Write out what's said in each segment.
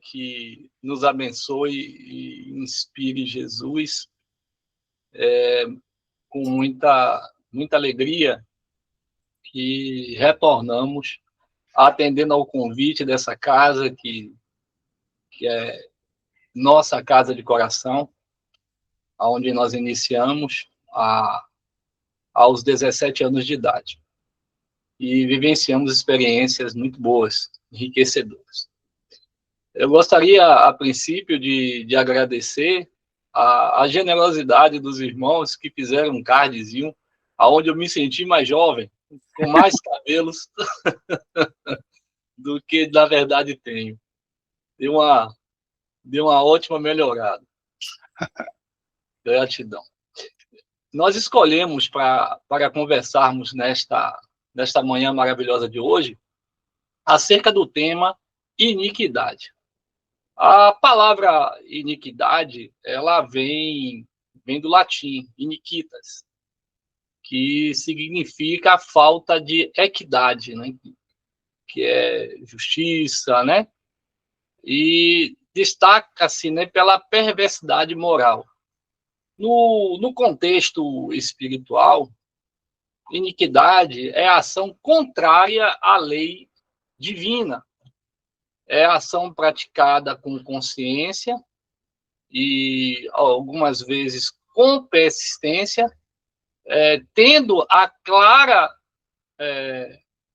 que nos abençoe e inspire Jesus, com muita alegria, que retornamos atendendo ao convite dessa casa, que é nossa casa de coração, onde nós iniciamos aos 17 anos de idade. E vivenciamos experiências muito boas, enriquecedoras. Eu gostaria, a princípio, de agradecer a generosidade dos irmãos que fizeram um cardzinho, onde eu me senti mais jovem, com mais cabelos do que, na verdade, tenho. Deu uma ótima melhorada. Gratidão. Nós escolhemos para conversarmos nesta manhã maravilhosa de hoje acerca do tema iniquidade. A palavra iniquidade, ela vem do latim, iniquitas, que significa a falta de equidade, né? Que é justiça, né? E destaca-se, né, pela perversidade moral. No contexto espiritual, iniquidade é a ação contrária à lei divina. É a ação praticada com consciência e, algumas vezes, com persistência, tendo a clara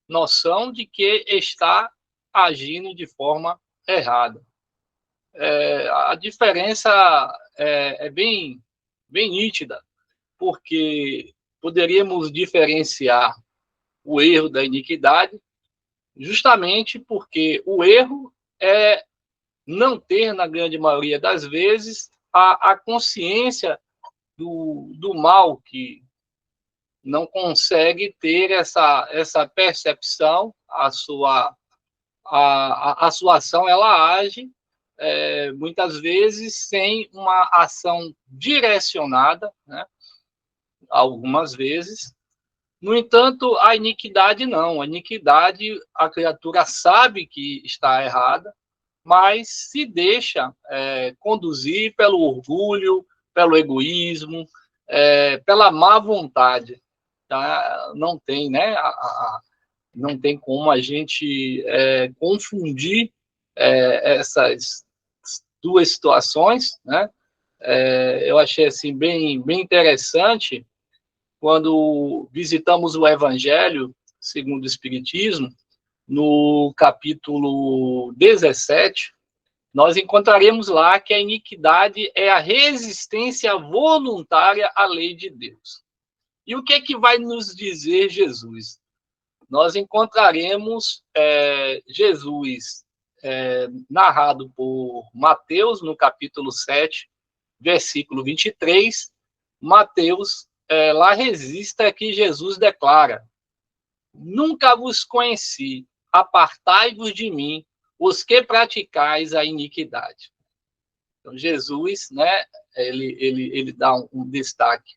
noção de que está agindo de forma errada. A diferença é bem nítida, porque poderíamos diferenciar o erro da iniquidade justamente porque o erro é não ter, na grande maioria das vezes, a consciência do mal, que não consegue ter essa percepção, a sua ação, ela age, muitas vezes, sem uma ação direcionada, né? Algumas vezes. No entanto, a iniquidade não. A iniquidade, a criatura sabe que está errada, mas se deixa conduzir pelo orgulho, pelo egoísmo, pela má vontade. Tá? Não tem, né? Não tem como a gente confundir essas duas situações, né? Eu achei assim bem interessante quando visitamos o Evangelho segundo o Espiritismo, no capítulo 17, nós encontraremos lá que a iniquidade é a resistência voluntária à lei de Deus. E o que é que vai nos dizer Jesus? Nós encontraremos Jesus narrado por Mateus, no capítulo 7, versículo 23. Mateus lá registra que Jesus declara: nunca vos conheci, apartai-vos de mim, os que praticais a iniquidade. Então, Jesus, né, ele dá um destaque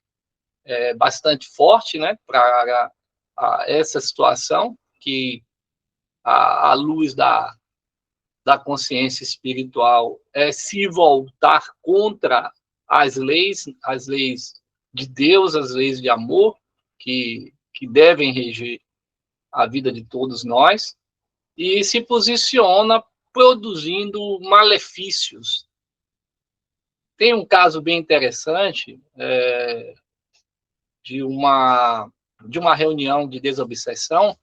bastante forte, né, para essa situação, que à luz da consciência espiritual se voltar contra as leis de Deus, as leis de amor, que devem reger a vida de todos nós, e se posiciona produzindo malefícios. Tem um caso bem interessante de uma reunião de desobsessão,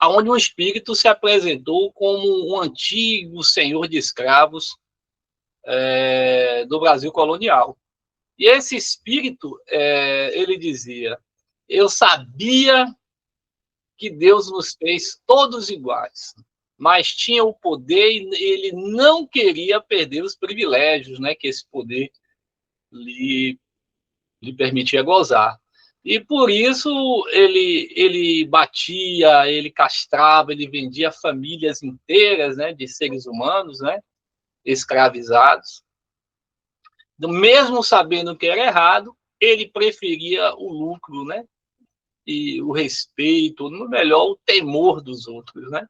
onde um espírito se apresentou como um antigo senhor de escravos do Brasil colonial. E esse espírito, ele dizia: eu sabia que Deus nos fez todos iguais, mas tinha o poder e ele não queria perder os privilégios, né, que esse poder lhe permitia gozar. E por isso ele batia, ele castrava, ele vendia famílias inteiras, né, de seres humanos, né, escravizados. Mesmo sabendo que era errado, ele preferia o lucro, né, e o respeito, no melhor, o temor dos outros, né?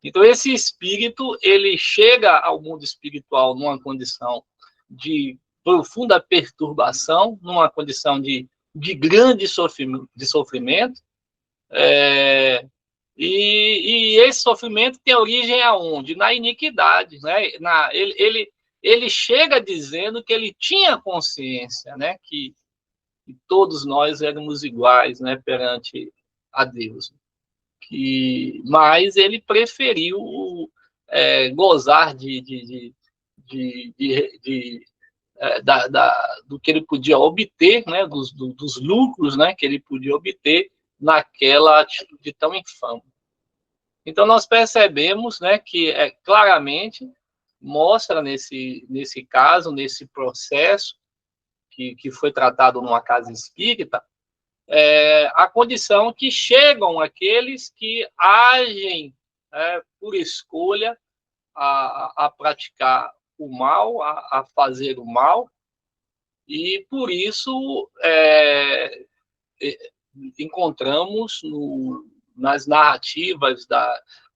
Então, esse espírito, ele chega ao mundo espiritual numa condição de profunda perturbação, numa condição de grande sofrimento, e esse sofrimento tem origem aonde? Na iniquidade, né? Ele chega dizendo que ele tinha consciência, né? Que todos nós éramos iguais, né? Perante a Deus. Mas ele preferiu gozar do que ele podia obter, né, dos lucros, né, que ele podia obter naquela atitude tão infame. Então, nós percebemos, né, que claramente mostra nesse caso, nesse processo que foi tratado numa casa espírita, a condição que chegam aqueles que agem por escolha a praticar o mal, a fazer o mal, e por isso encontramos nas narrativas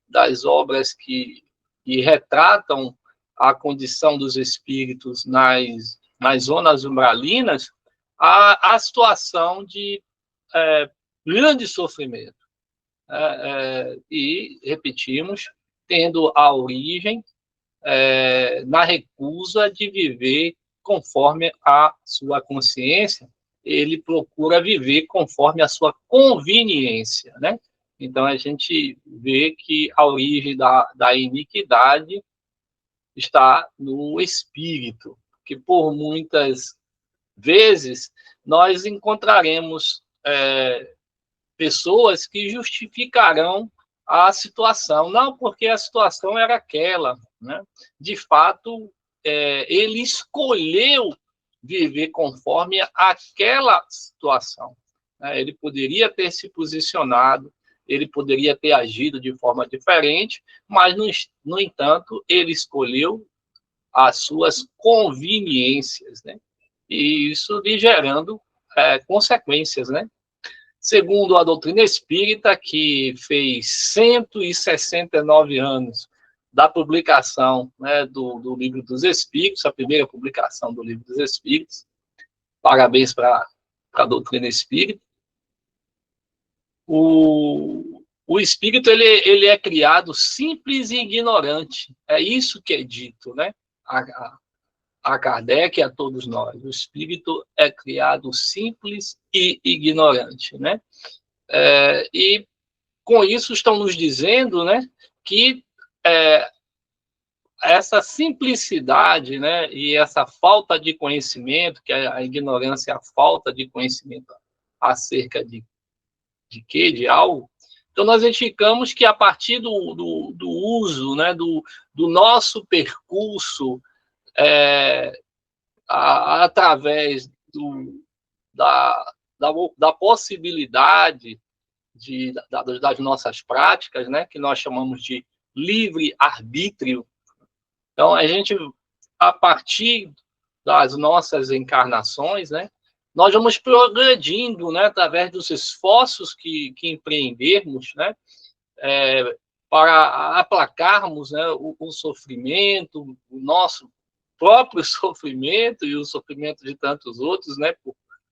das obras que retratam a condição dos espíritos nas zonas umbralinas, a situação de grande sofrimento. E, repetimos, tendo a origem na recusa de viver conforme a sua consciência, ele procura viver conforme a sua conveniência, né? Então, a gente vê que a origem da iniquidade está no espírito, que por muitas vezes nós encontraremos pessoas que justificarão a situação, não porque a situação era aquela, né? De fato, ele escolheu viver conforme aquela situação, né? Ele poderia ter se posicionado, ele poderia ter agido de forma diferente, mas, no entanto, ele escolheu as suas conveniências, né? E isso lhe gerando consequências, né? Segundo a doutrina espírita, que fez 169 anos da publicação, né, do Livro dos Espíritos, a primeira publicação do Livro dos Espíritos, parabéns para a doutrina espírita. O espírito ele é criado simples e ignorante, é isso que é dito, né? A Kardec e a todos nós. O espírito é criado simples e ignorante, né? E com isso estão nos dizendo, né, que essa simplicidade, né, e essa falta de conhecimento, que a ignorância é a falta de conhecimento acerca de quê? De algo. Então, nós identificamos que a partir do uso, né, do nosso percurso, através da possibilidade das nossas práticas, né, que nós chamamos de livre-arbítrio. Então, a gente, a partir das nossas encarnações, né, nós vamos progredindo, né, através dos esforços que empreendermos, né, para aplacarmos, né, o sofrimento, o nosso próprio sofrimento e o sofrimento de tantos outros, né,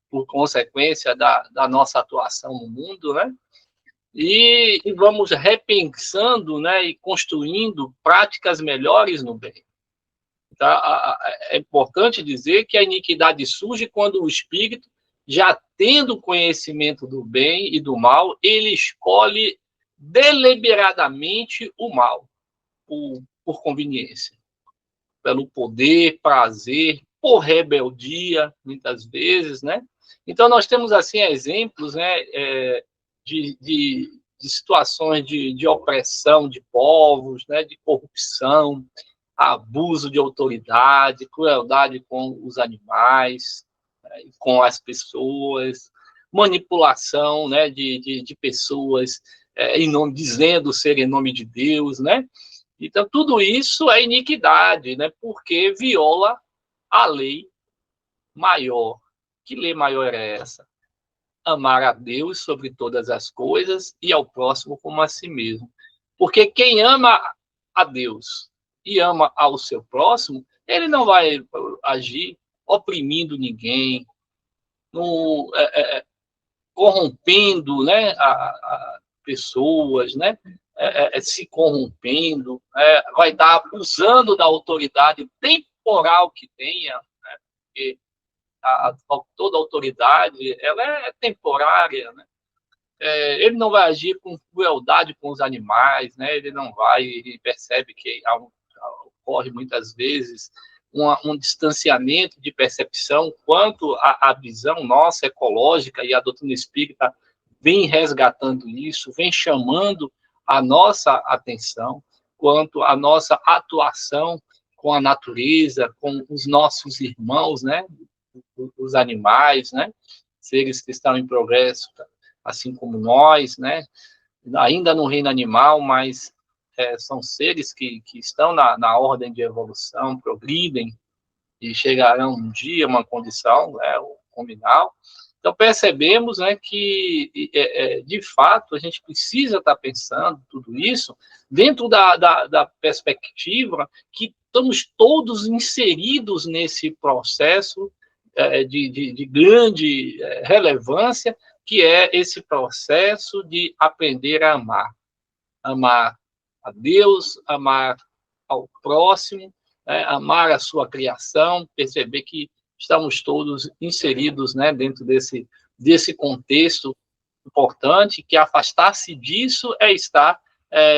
por consequência da nossa atuação no mundo, né, e vamos repensando, né, e construindo práticas melhores no bem. Tá? É importante dizer que a iniquidade surge quando o espírito, já tendo conhecimento do bem e do mal, ele escolhe deliberadamente o mal, por conveniência, pelo poder, prazer, por rebeldia, muitas vezes, né? Então, nós temos, assim, exemplos, né, de situações de opressão de povos, né, de corrupção, abuso de autoridade, crueldade com os animais, com as pessoas, manipulação, né, de pessoas dizendo ser em nome de Deus, né? Então, tudo isso é iniquidade, né? Porque viola a lei maior. Que lei maior é essa? Amar a Deus sobre todas as coisas e ao próximo como a si mesmo. Porque quem ama a Deus e ama ao seu próximo, ele não vai agir oprimindo ninguém, no, corrompendo, né, a pessoas, né, se corrompendo, vai estar abusando da autoridade temporal que tenha, né, porque toda autoridade ela é temporária, né? Ele não vai agir com crueldade com os animais, né? Ele não vai, ele percebe que ocorre muitas vezes um distanciamento de percepção quanto à visão nossa ecológica, e a doutrina espírita vem resgatando isso, vem chamando a nossa atenção quanto à nossa atuação com a natureza, com os nossos irmãos, né? Os animais, né? Seres que estão em progresso, assim como nós, né? Ainda no reino animal, mas são seres que estão na ordem de evolução, progridem e chegarão um dia a uma condição, o comunal. Então, percebemos, né, que, de fato, a gente precisa estar pensando tudo isso dentro da perspectiva que estamos todos inseridos nesse processo de grande relevância, que é esse processo de aprender a amar. Amar a Deus, amar ao próximo, amar a sua criação, perceber que estamos todos inseridos, né, dentro desse contexto importante, que afastar-se disso é estar,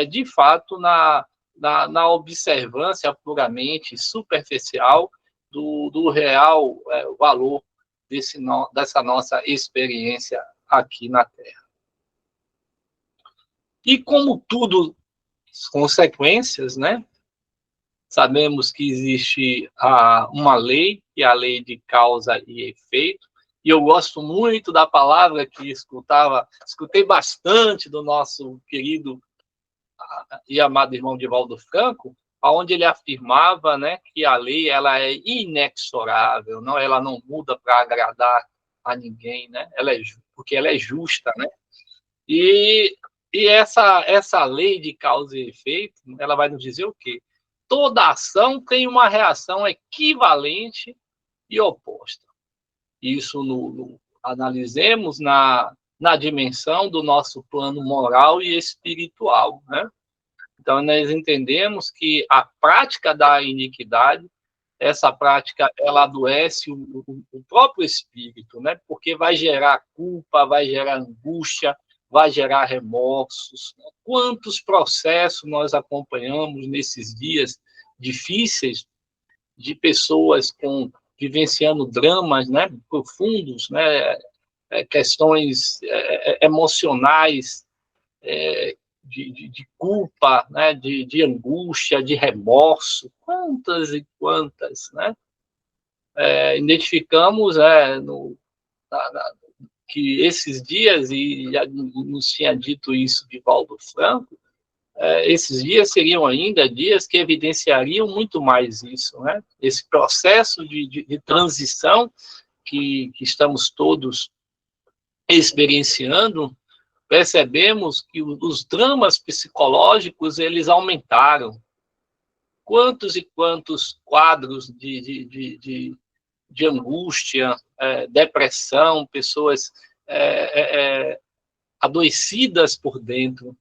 de fato, na observância puramente superficial do real valor dessa nossa experiência aqui na Terra. E como tudo, consequências, né? Sabemos que existe uma lei, que é a lei de causa e efeito, e eu gosto muito da palavra que escutei bastante do nosso querido e amado irmão Divaldo Franco, onde ele afirmava, né, que a lei ela é inexorável, não, ela não muda para agradar a ninguém, né? Porque ela é justa, né? E essa lei de causa e efeito, ela vai nos dizer o quê? Toda ação tem uma reação equivalente e oposta. Isso analisemos na dimensão do nosso plano moral e espiritual, né? Então, nós entendemos que a prática da iniquidade, essa prática, ela adoece o próprio espírito, né? Porque vai gerar culpa, vai gerar angústia, vai gerar remorsos. Quantos processos nós acompanhamos nesses dias difíceis de pessoas vivenciando dramas, né, profundos, né, questões emocionais, de culpa, né, de angústia, de remorso, quantas e quantas, né? Identificamos que esses dias, e já nos tinha dito isso Divaldo Franco, esses dias seriam ainda dias que evidenciariam muito mais isso, né? Esse processo de transição que estamos todos experienciando. Percebemos que os dramas psicológicos eles aumentaram. Quantos e quantos quadros de angústia, depressão, pessoas adoecidas por dentro.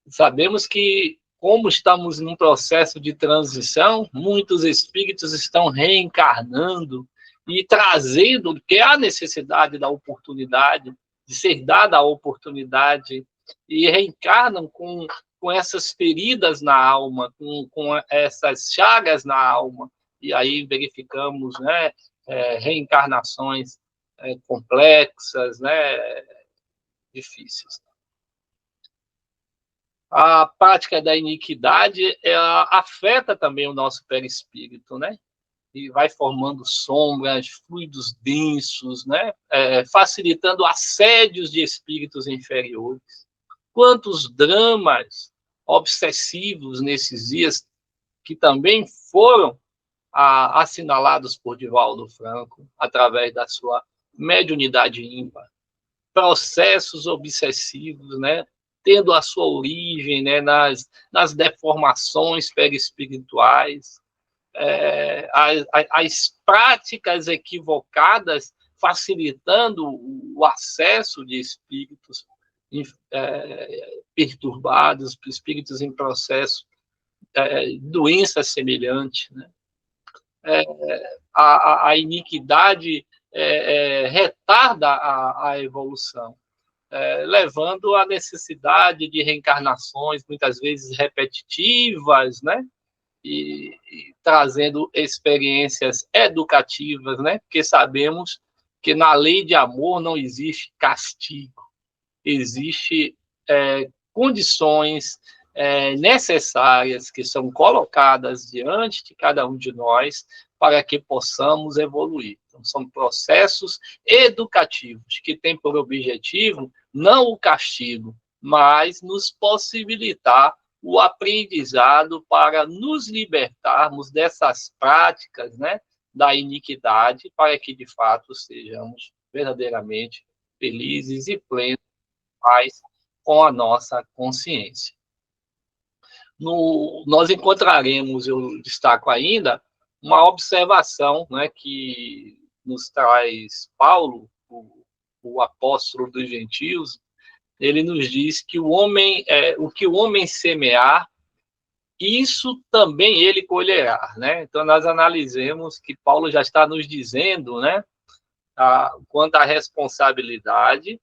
Sabemos que, como estamos num processo de transição, muitos espíritos estão reencarnando e trazendo, porque há necessidade da oportunidade, de ser dada a oportunidade, e reencarnam com essas feridas na alma, com essas chagas na alma, e aí verificamos, né, reencarnações complexas, né, difíceis. A prática da iniquidade afeta também o nosso perispírito, né? E vai formando sombras, fluidos densos, né? Facilitando assédios de espíritos inferiores. Quantos dramas obsessivos nesses dias que também foram assinalados por Divaldo Franco através da sua mediunidade ímpar. Processos obsessivos, né? tendo a sua origem, né, nas deformações perispirituais, as práticas equivocadas facilitando o acesso de espíritos perturbados, espíritos em processo, doença semelhante, né? A iniquidade retarda a evolução, levando à necessidade de reencarnações, muitas vezes repetitivas, né? E trazendo experiências educativas, né? Porque sabemos que na lei de amor não existe castigo, existe condições necessárias que são colocadas diante de cada um de nós para que possamos evoluir. Então, são processos educativos que têm por objetivo não o castigo, mas nos possibilitar o aprendizado para nos libertarmos dessas práticas, né, da iniquidade, para que, de fato, sejamos verdadeiramente felizes e plenos paz com a nossa consciência. Nós encontraremos, eu destaco ainda, uma observação, né, que nos traz Paulo, o apóstolo dos gentios. Ele nos diz que o que o homem semear, isso também ele colherá, né? Então nós analisemos que Paulo já está nos dizendo, né, quanto à responsabilidade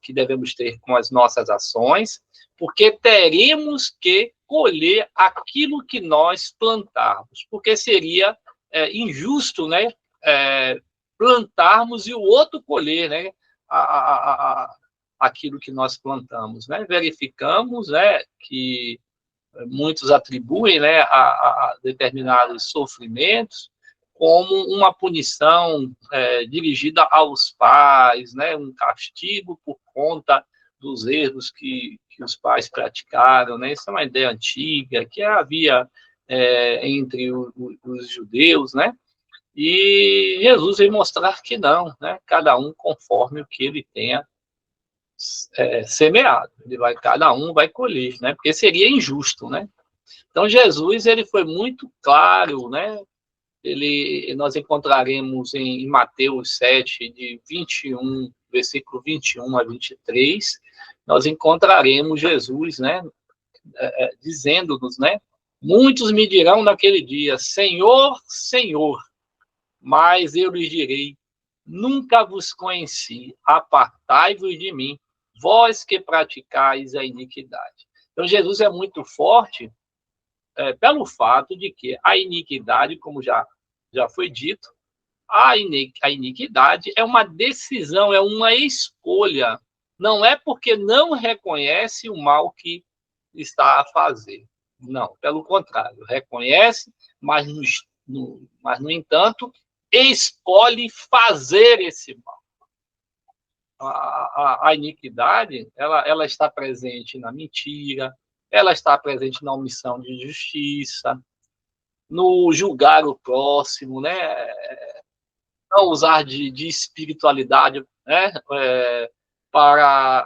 que devemos ter com as nossas ações, porque teremos que colher aquilo que nós plantarmos, porque seria injusto, né, plantarmos e o outro colher, né, aquilo que nós plantamos, né? Verificamos, né, que muitos atribuem, né, a determinados sofrimentos como uma punição dirigida aos pais, né, um castigo por conta dos erros que os pais praticaram, né? Isso é uma ideia antiga que havia entre os judeus, né? E Jesus veio mostrar que não, né? Cada um conforme o que ele tenha semeado, cada um vai colher, né? Porque seria injusto, né? Então Jesus ele foi muito claro, né? Nós encontraremos em Mateus 7, de 21, versículo 21 a 23, nós encontraremos Jesus, né, dizendo-nos, né, muitos me dirão naquele dia, Senhor, Senhor, mas eu lhes direi, nunca vos conheci, apartai-vos de mim, vós que praticais a iniquidade. Então Jesus é muito forte pelo fato de que a iniquidade, como já foi dito, a iniquidade é uma decisão, é uma escolha. Não é porque não reconhece o mal que está a fazer. Não, pelo contrário, reconhece, mas, no entanto, escolhe fazer esse mal. A iniquidade, ela está presente na mentira, ela está presente na omissão de justiça, no julgar o próximo, né? Não usar de espiritualidade, né? Para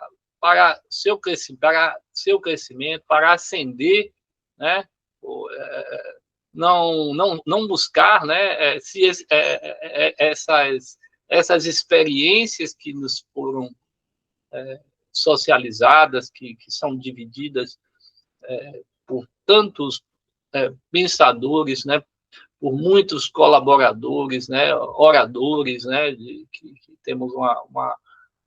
seu crescimento, para ascender, né? Não buscar, né? Essas experiências que nos foram socializadas, que são divididas por tantos pensadores, né? Por muitos colaboradores, né? Oradores, né? Que temos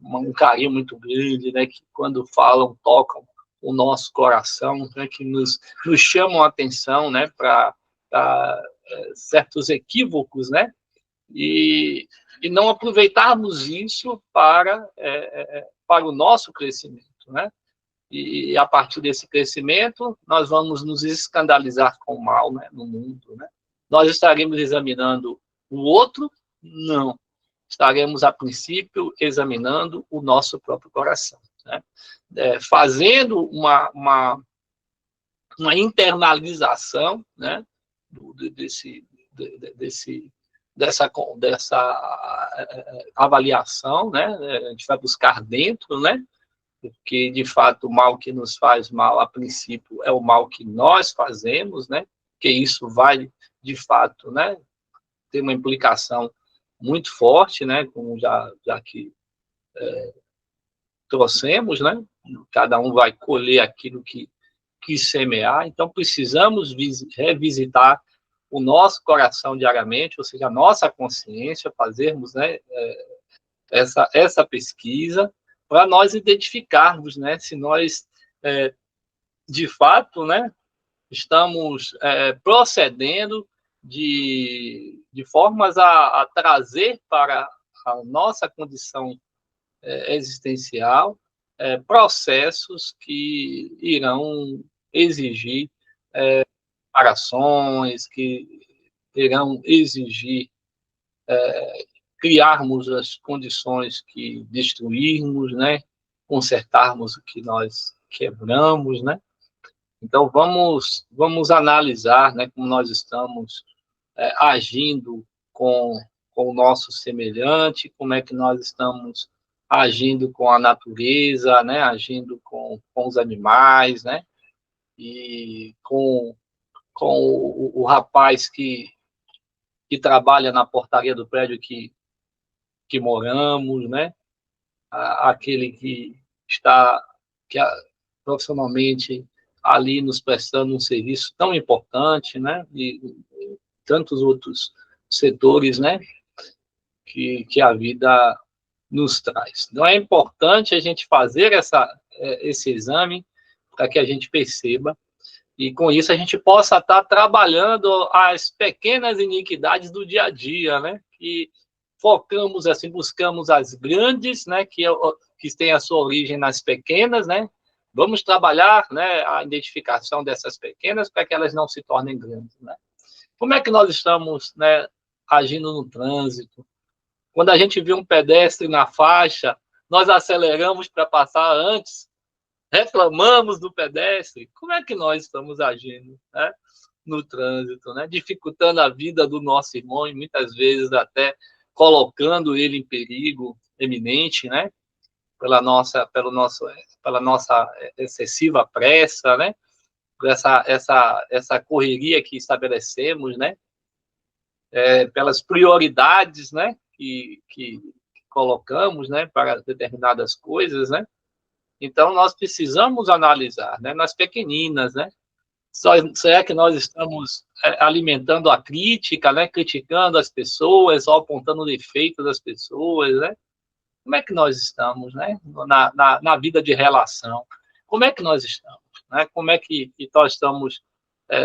um carinho muito grande, né? Que quando falam, tocam o nosso coração, né? Que nos chamam a atenção, né? Para certos equívocos, né? E não aproveitarmos isso para o nosso crescimento, né? E a partir desse crescimento, nós vamos nos escandalizar com o mal, né, no mundo, né? Nós estaremos examinando o outro? Não. Estaremos, a princípio, examinando o nosso próprio coração, né? Fazendo uma internalização, né, dessa avaliação, né? A gente vai buscar dentro, né? porque, de fato, o mal que nos faz mal, a princípio, é o mal que nós fazemos, né? Que isso vai, de fato, né, ter uma implicação muito forte, né? Como já que trouxemos, né? Cada um vai colher aquilo que semear, então precisamos revisitar o nosso coração diariamente, ou seja, a nossa consciência, fazermos, né, essa pesquisa, para nós identificarmos, né, se nós, de fato, né, estamos procedendo de formas a trazer para a nossa condição existencial processos que irão exigir reparações, que irão exigir criarmos as condições que destruirmos, né? Consertarmos o que nós quebramos, né? Então, vamos analisar, né, como nós estamos agindo com o nosso semelhante, como é que nós estamos agindo com a natureza, né, agindo com os animais, né, e com o rapaz que trabalha na portaria do prédio que moramos, né, aquele que está que, profissionalmente ali nos prestando um serviço tão importante, né, e tantos outros setores, né, que a vida nos traz. Então, é importante a gente fazer esse exame para que a gente perceba e, com isso, a gente possa estar trabalhando as pequenas iniquidades do dia a dia, né? Que focamos, assim, buscamos as grandes, né? Que têm a sua origem nas pequenas, né? Vamos trabalhar, né, a identificação dessas pequenas para que elas não se tornem grandes, né? Como é que nós estamos, né, agindo no trânsito? Quando a gente vê um pedestre na faixa, nós aceleramos para passar antes, reclamamos do pedestre. Como é que nós estamos agindo, né, no trânsito, né? Dificultando a vida do nosso irmão e muitas vezes até colocando ele em perigo eminente, né? Pela nossa excessiva pressa, né? Por essa correria que estabelecemos, né? Pelas prioridades, né? Que colocamos, né? Para determinadas coisas, né? Então, nós precisamos analisar, né, nas pequeninas, né? Será que nós estamos alimentando a crítica, né, criticando as pessoas, ou apontando o defeito das pessoas, né? Como é que nós estamos, né, na vida de relação? Como é que nós estamos, né? Como é que nós estamos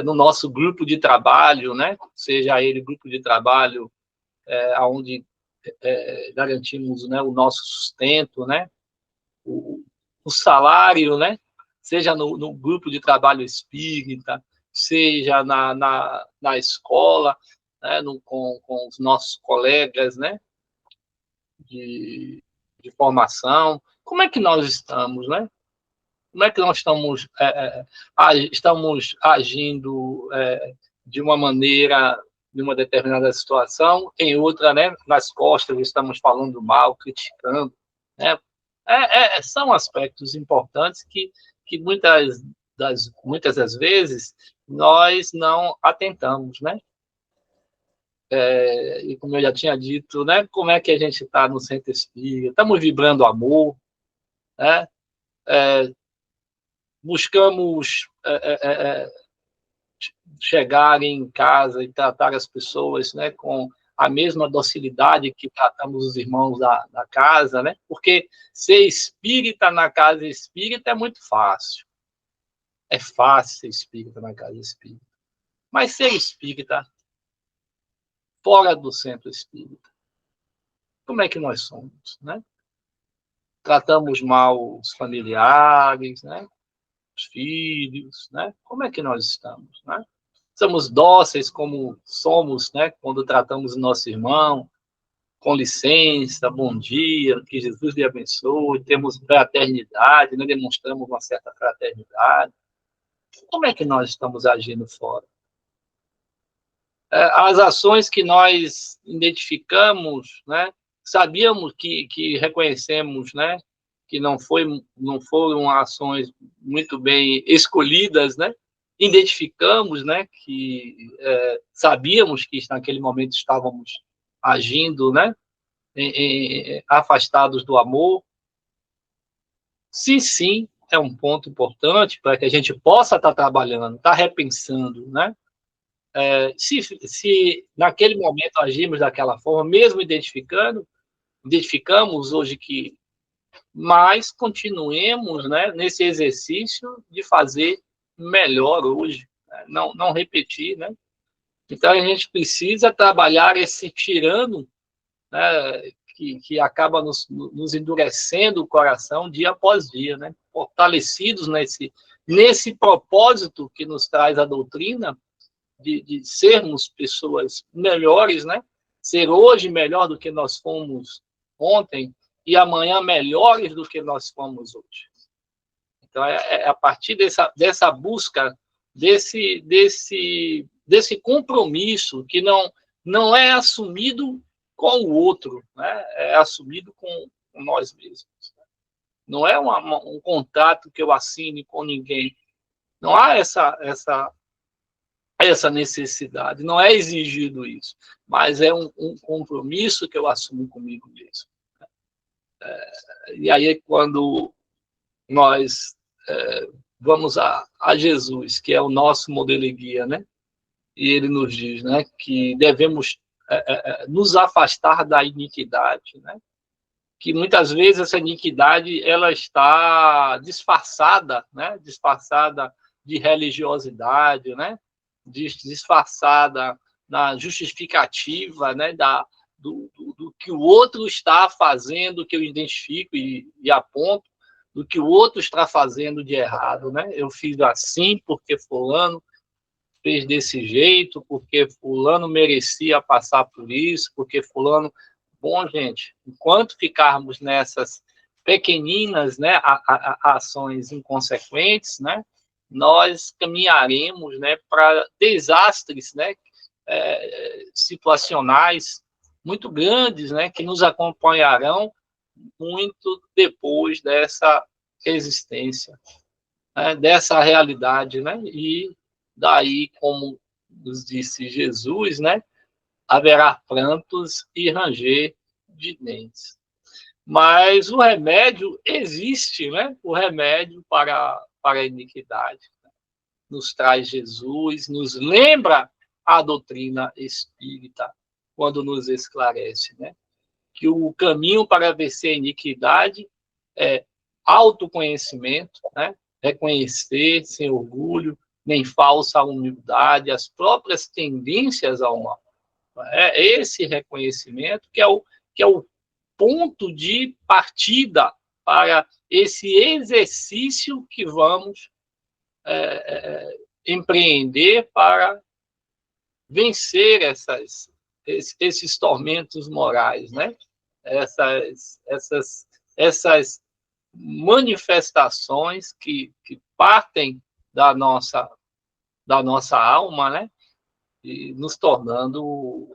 no nosso grupo de trabalho, né? Seja ele grupo de trabalho onde garantimos, né, o nosso sustento, né? O salário, né? Seja no grupo de trabalho espírita, seja na escola, né? Com os nossos colegas, né? De, de formação. Como é que nós estamos, né? Como é que nós estamos agindo de uma maneira, de uma determinada situação, em outra, né? Nas costas estamos falando mal, criticando, né? São aspectos importantes que muitas das vezes nós não atentamos, né? E como eu já tinha dito, né? Como é que a gente está no centro espírita? Estamos vibrando amor, né? Buscamos chegar em casa e tratar as pessoas, né? Com a mesma docilidade que tratamos os irmãos da casa, né? Porque ser espírita na casa espírita é muito fácil. É fácil ser espírita na casa espírita. Mas ser espírita fora do centro espírita, como é que nós somos, né? Tratamos mal os familiares, né? Os filhos, né? Como é que nós estamos, né? Somos dóceis como somos, né? Quando tratamos o nosso irmão, com licença, bom dia, que Jesus lhe abençoe, temos fraternidade, né? Demonstramos uma certa fraternidade. Como é que nós estamos agindo fora? As ações que nós identificamos, né? Sabíamos que reconhecemos, né? que não foram ações muito bem escolhidas, né? Identificamos, né, que sabíamos que naquele momento estávamos agindo, né, afastados do amor. Sim, é um ponto importante para que a gente possa estar trabalhando, estar repensando, né? Se naquele momento agimos daquela forma, mesmo identificamos hoje que, mas continuemos, né, nesse exercício de fazer melhor hoje, né? Não repetir, né? Então a gente precisa trabalhar esse tirano, né, que acaba nos endurecendo o coração dia após dia, né? Fortalecidos nesse propósito que nos traz a doutrina de sermos pessoas melhores, né? Ser hoje melhor do que nós fomos ontem e amanhã melhores do que nós fomos hoje. Então é a partir dessa busca, desse compromisso que não é assumido com o outro, né? É assumido com nós mesmos. Não é um contrato que eu assine com ninguém. Não há essa necessidade, não é exigido isso, mas é um compromisso que eu assumo comigo mesmo. E aí, quando nós vamos a Jesus, que é o nosso modelo e guia, né? E ele nos diz, né, que devemos nos afastar da iniquidade, né? Que muitas vezes essa iniquidade ela está disfarçada, né? Disfarçada de religiosidade, né? Disfarçada na justificativa, né? Do que o outro está fazendo, que eu identifico e aponto, do que o outro está fazendo de errado, né? Eu fiz assim porque fulano fez desse jeito, porque fulano merecia passar por isso, porque fulano... Bom, gente, enquanto ficarmos nessas pequeninas, né, ações inconsequentes, né, nós caminharemos, né, para desastres, né, situacionais muito grandes, né, que nos acompanharão muito depois dessa existência, né, dessa realidade, né, e daí, como nos disse Jesus, né, haverá prantos e ranger de dentes. Mas o remédio existe, né? O remédio para a iniquidade. Nos traz Jesus, nos lembra a doutrina espírita, quando nos esclarece, né? Que o caminho para vencer a iniquidade é autoconhecimento, né? Reconhecer sem orgulho, nem falsa humildade, as próprias tendências ao mal. É esse reconhecimento que é o ponto de partida para esse exercício que vamos empreender para vencer esses tormentos morais, né? Essas manifestações que partem da nossa alma, né? E nos tornando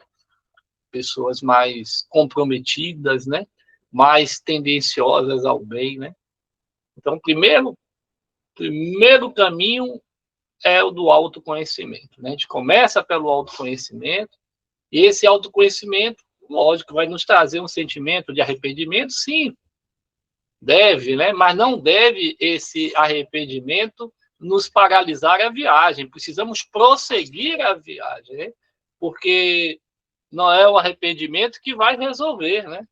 pessoas mais comprometidas, né? Mais tendenciosas ao bem, né? Então, primeiro caminho é o do autoconhecimento, né? A gente começa pelo autoconhecimento, e esse autoconhecimento, lógico, vai nos trazer um sentimento de arrependimento, sim, deve, né? Mas não deve esse arrependimento nos paralisar a viagem. Precisamos prosseguir a viagem, né? Porque não é o arrependimento que vai resolver, né?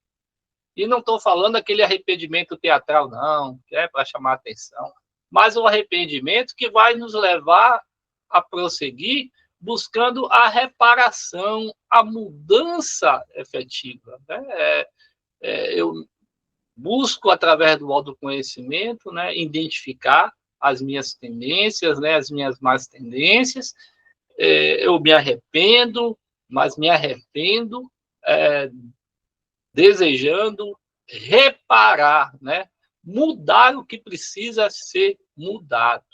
E não estou falando aquele arrependimento teatral, não, que é para chamar atenção, mas o arrependimento que vai nos levar a prosseguir buscando a reparação, a mudança efetiva, né? Eu busco, através do autoconhecimento, né, identificar as minhas tendências, né, as minhas más tendências. Eu me arrependo, mas me arrependo desejando reparar, né? Mudar o que precisa ser mudado.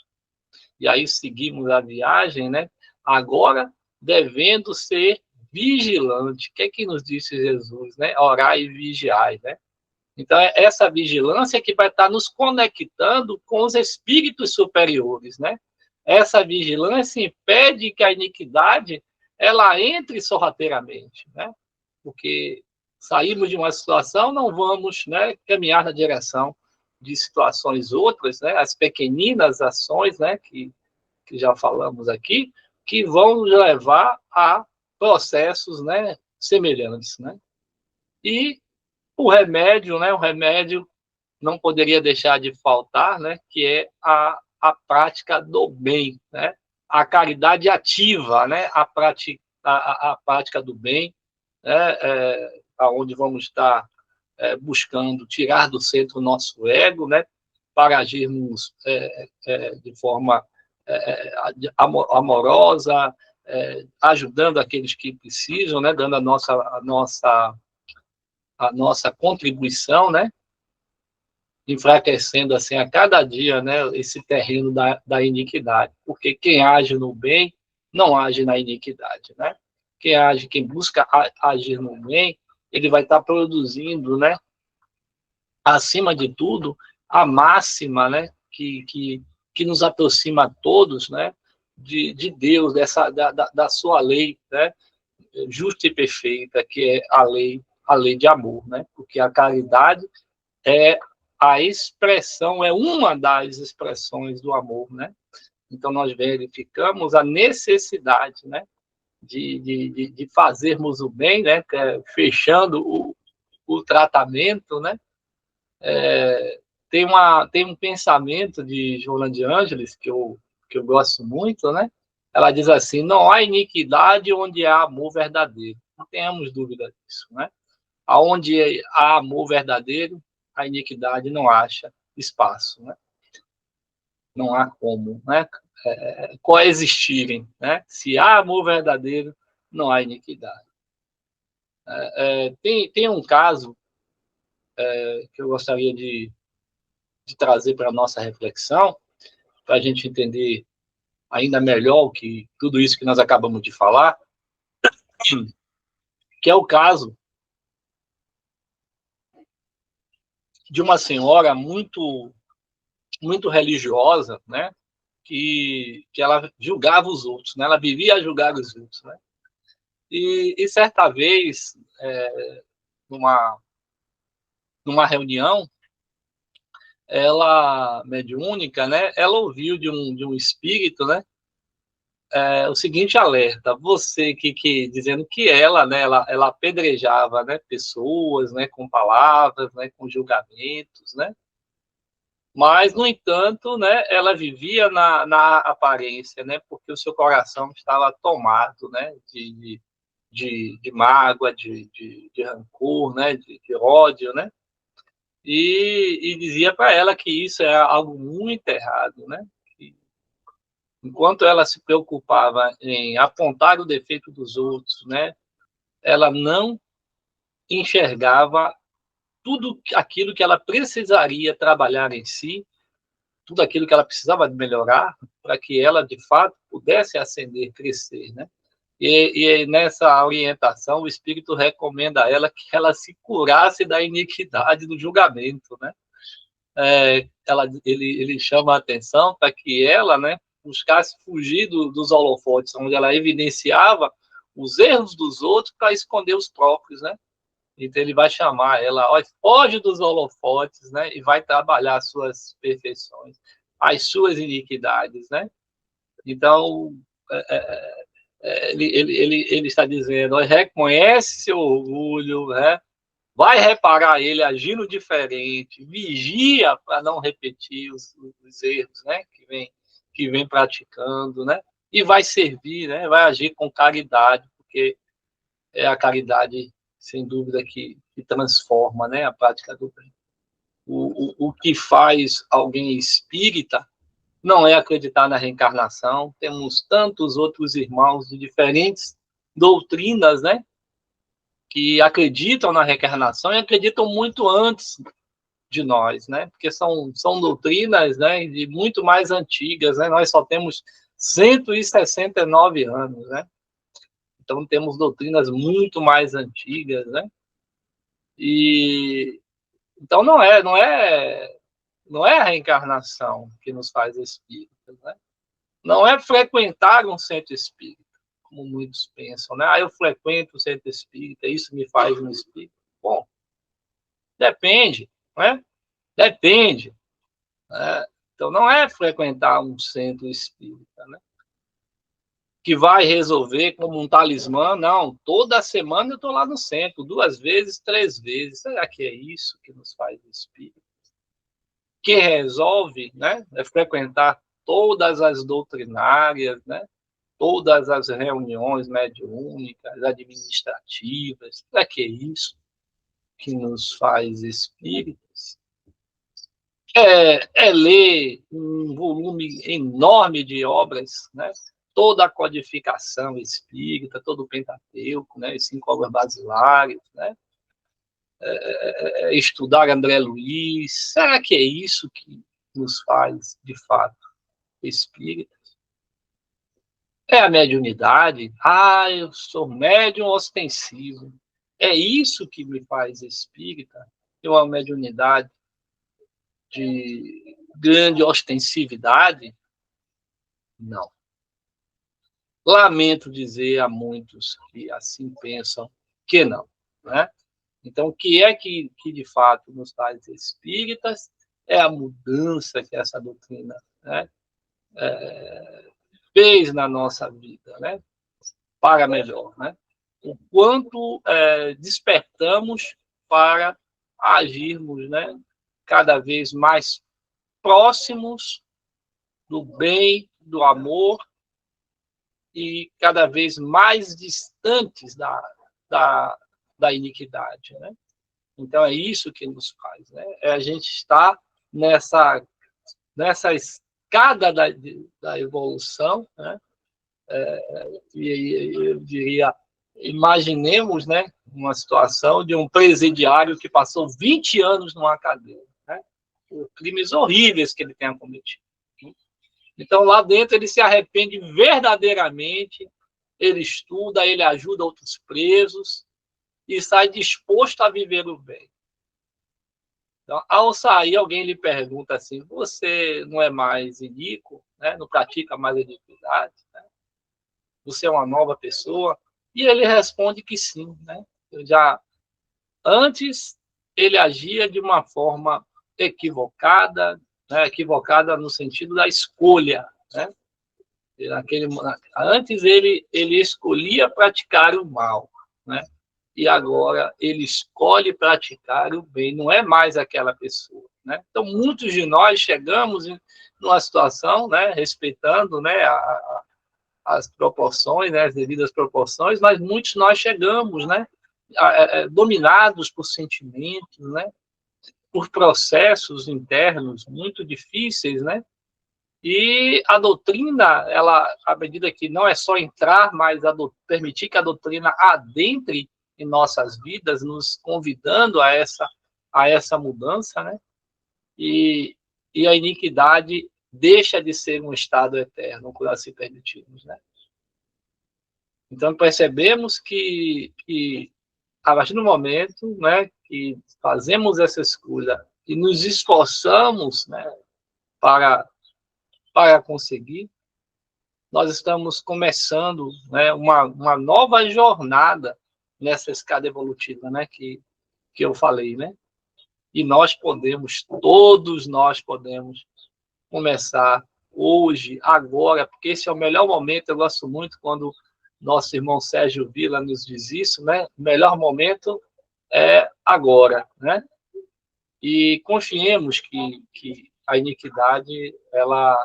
E aí seguimos a viagem, né? Agora devendo ser vigilante. O que é que nos disse Jesus, né? Orar e vigiar, né? Então, é essa vigilância que vai estar nos conectando com os espíritos superiores, né? Essa vigilância impede que a iniquidade ela entre sorrateiramente, né? Porque saímos de uma situação, não vamos, né, caminhar na direção de situações outras, né? As pequeninas ações, né, que já falamos aqui, que vão nos levar a processos, né, semelhantes, né? E o remédio, né? O remédio não poderia deixar de faltar, né? Que é a prática do bem, né? A caridade ativa, né? A prática do bem, né? Aonde vamos estar buscando tirar do centro o nosso ego, né? Para agirmos de forma amorosa, ajudando aqueles que precisam, né? Dando a nossa contribuição, né? Enfraquecendo assim a cada dia, né, esse terreno da iniquidade, porque quem age no bem não age na iniquidade, né? Quem busca agir no bem, ele vai estar produzindo, né, acima de tudo, a máxima, né, que nos aproxima a todos, né, de Deus, da sua lei, né, justa e perfeita, que é a lei de amor, né? Porque a caridade é a expressão, é uma das expressões do amor, né? Então, nós verificamos a necessidade, né, de fazermos o bem, né, fechando o tratamento, né? Tem um pensamento de Joana de Ângeles, que eu gosto muito, né? Ela diz assim, não há iniquidade onde há amor verdadeiro. Não tenhamos dúvida disso, né? Aonde há amor verdadeiro, a iniquidade não acha espaço, né? Não há como, né? Coexistirem, né? Se há amor verdadeiro, não há iniquidade. Tem um caso que eu gostaria de trazer para a nossa reflexão, para a gente entender ainda melhor que tudo isso que nós acabamos de falar, que é o caso de uma senhora muito religiosa, né? Que ela julgava os outros, né? Ela vivia a julgar os outros, né? E certa vez, numa, numa reunião, ela, mediúnica, né? Ela ouviu de um espírito, né? O seguinte alerta, você dizendo que ela, né? Ela apedrejava, né? Pessoas, né? Com palavras, né? Com julgamentos, né? Mas, no entanto, né, ela vivia na aparência, né, porque o seu coração estava tomado, né, de mágoa, de rancor, né, de ódio, né, e dizia para ela que isso é algo muito errado, né, que enquanto ela se preocupava em apontar o defeito dos outros, né, ela não enxergava tudo aquilo que ela precisaria trabalhar em si, tudo aquilo que ela precisava melhorar para que ela, de fato, pudesse ascender, crescer, né? E nessa orientação, o Espírito recomenda a ela que ela se curasse da iniquidade do julgamento, né? Ele chama a atenção para que ela, né, buscasse fugir dos holofotes, onde ela evidenciava os erros dos outros para esconder os próprios, né? Então ele vai chamar ela, ó, foge dos holofotes, né? E vai trabalhar as suas perfeições, as suas iniquidades, né? Então ele está dizendo, ó, reconhece seu orgulho, né? Vai reparar ele agindo diferente, vigia para não repetir os erros, né? Que vem praticando, né? E vai servir, né? Vai agir com caridade, porque é a caridade, sem dúvida, que transforma, né, a prática do bem. O que faz alguém espírita não é acreditar na reencarnação. Temos tantos outros irmãos de diferentes doutrinas, né, que acreditam na reencarnação e acreditam muito antes de nós, né, porque são doutrinas, né, de muito mais antigas, né, nós só temos 169 anos, né, então temos doutrinas muito mais antigas, né, e Então, não é a reencarnação que nos faz espíritas, né? Não é frequentar um centro espírita, como muitos pensam, né? Eu frequento o centro espírita, isso me faz um espírita. Bom, depende, né? Depende, né? Então, não é frequentar um centro espírita, né? Que vai resolver como um talismã, não. Toda semana eu estou lá no centro, 2 vezes, 3 vezes. Será que é isso que nos faz espírita? Que resolve, né? É frequentar todas as doutrinárias, né? Todas as reuniões mediúnicas, administrativas. Será que é isso que nos faz espíritas? É ler um volume enorme de obras, né? Toda a codificação espírita, todo o Pentateuco, né? Os 5 obras basilares, né? Estudar André Luiz. Será que é isso que nos faz, de fato, espírita? É a mediunidade? Ah, eu sou médium ostensivo. É isso que me faz espírita? É uma mediunidade de grande ostensividade? Não. Lamento dizer a muitos que assim pensam que não, né? Então, o que é que de fato nos faz espíritas é a mudança que essa doutrina, né, fez na nossa vida, né, para melhor, né? O quanto despertamos para agirmos, né, cada vez mais próximos do bem, do amor e cada vez mais distantes da, da iniquidade, né? Então é isso que nos faz, né? É a gente estar nessa escada da evolução, né? E eu diria, imaginemos, né, uma situação de um presidiário que passou 20 anos numa cadeia, né? Por crimes horríveis que ele tenha cometido. Então, lá dentro, ele se arrepende verdadeiramente, ele estuda, ele ajuda outros presos e sai disposto a viver o bem. Então, ao sair, alguém lhe pergunta assim, você não é mais iníquo, né? Não pratica mais a iniquidade, né? Você é uma nova pessoa? E ele responde que sim, né? Antes, ele agia de uma forma equivocada, né? Equivocada no sentido da escolha, né? Antes ele escolhia praticar o mal, né? E agora ele escolhe praticar o bem, não é mais aquela pessoa, né? Então muitos de nós chegamos numa situação, né, respeitando, né, as proporções, né, as devidas proporções, mas muitos nós chegamos, né, dominados por sentimentos, né, por processos internos muito difíceis, né? E a doutrina, ela, à medida que não é só entrar, mas permitir que a doutrina adentre em nossas vidas, nos convidando a essa mudança, né? E a iniquidade deixa de ser um estado eterno, quando assim permitimos, né? Então, percebemos que a partir do momento, né, que fazemos essa escolha e nos esforçamos, né, para conseguir, nós estamos começando, né, uma nova jornada nessa escada evolutiva, né, que eu falei, né? E todos nós podemos começar hoje, agora, porque esse é o melhor momento. Eu gosto muito quando nosso irmão Sérgio Vila nos diz isso, né? O melhor momento é agora, né? E confiemos que a iniquidade, ela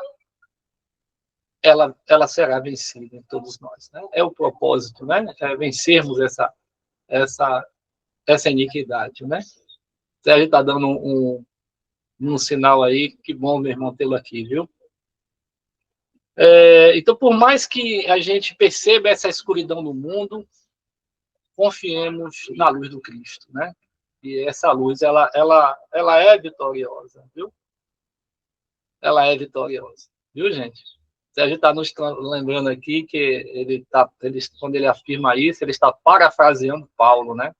será vencida em todos nós, né? É o propósito, né? É vencermos essa, essa iniquidade, né? Sérgio está dando um sinal aí, que bom, meu irmão, tê-lo aqui, viu? Então, por mais que a gente perceba essa escuridão no mundo, confiemos na luz do Cristo, né? E essa luz, ela é vitoriosa, viu? Ela é vitoriosa, viu, gente? A gente está nos lembrando aqui que quando ele afirma isso, ele está parafraseando Paulo, né?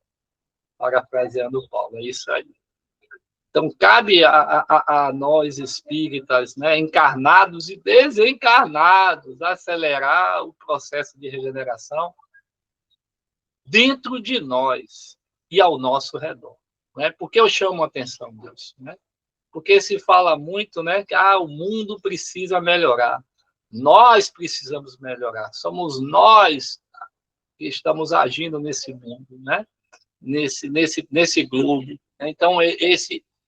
Parafraseando Paulo, é isso aí. Então, cabe a nós espíritas, né, encarnados e desencarnados, acelerar o processo de regeneração dentro de nós e ao nosso redor. Né? Por que eu chamo a atenção disso? Né? Porque se fala muito, né, que o mundo precisa melhorar. Nós precisamos melhorar. Somos nós que estamos agindo nesse mundo, né? nesse globo. Então,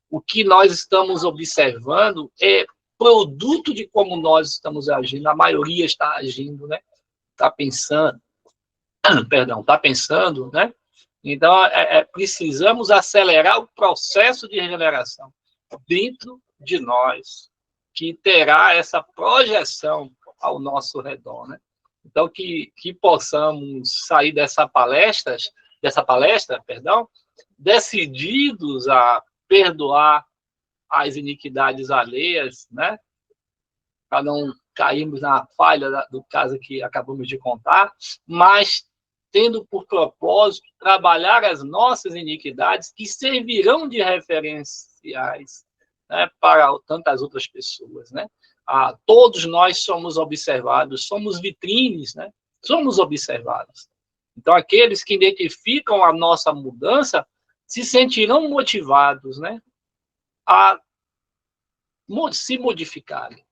o que nós estamos observando é produto de como nós estamos agindo. A maioria está agindo, né? Está pensando, está pensando, né? Então, precisamos acelerar o processo de regeneração dentro de nós, que terá essa projeção ao nosso redor, né? Então, que possamos sair dessa palestra, decididos a perdoar as iniquidades alheias, né? Para não cairmos na falha do caso que acabamos de contar, mas tendo por propósito trabalhar as nossas iniquidades que servirão de referenciais, né, para tantas outras pessoas, né? Todos nós somos observados, somos vitrines, né? Somos observados. Então, aqueles que identificam a nossa mudança se sentirão motivados, né, a se modificarem.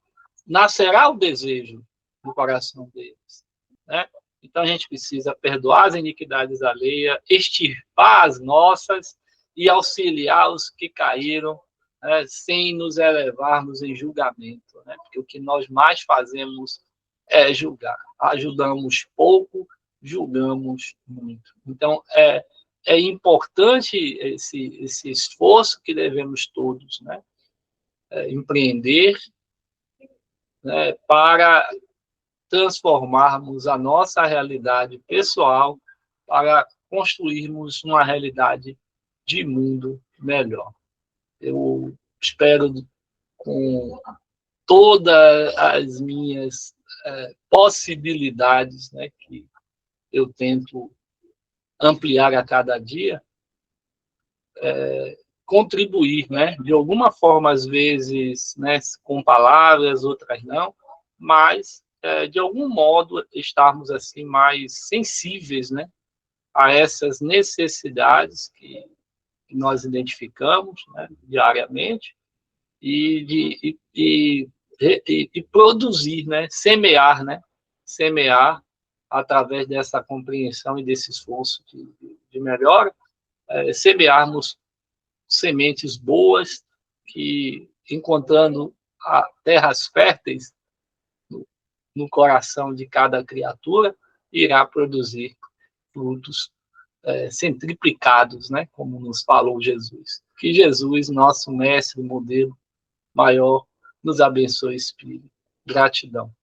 Nascerá o desejo no coração deles, né? Então, a gente precisa perdoar as iniquidades alheias, extirpar as nossas e auxiliar os que caíram, né, sem nos elevarmos em julgamento, né? Porque o que nós mais fazemos é julgar. Ajudamos pouco, julgamos muito. Então, é importante esse esforço que devemos todos, né, empreender, né, para transformarmos a nossa realidade pessoal, para construirmos uma realidade de mundo melhor. Eu espero, com todas as minhas possibilidades, né, que eu tento ampliar a cada dia, contribuir, né, de alguma forma, às vezes, né, com palavras, outras não, mas, de algum modo, estarmos assim mais sensíveis, né, a essas necessidades que nós identificamos, né, diariamente, e produzir, né, semear através dessa compreensão e desse esforço de melhora, semearmos sementes boas que, encontrando terras férteis no coração de cada criatura, irá produzir frutos centriplicados, né, como nos falou Jesus. Que Jesus, nosso mestre, modelo maior, nos abençoe, Espírito. Gratidão.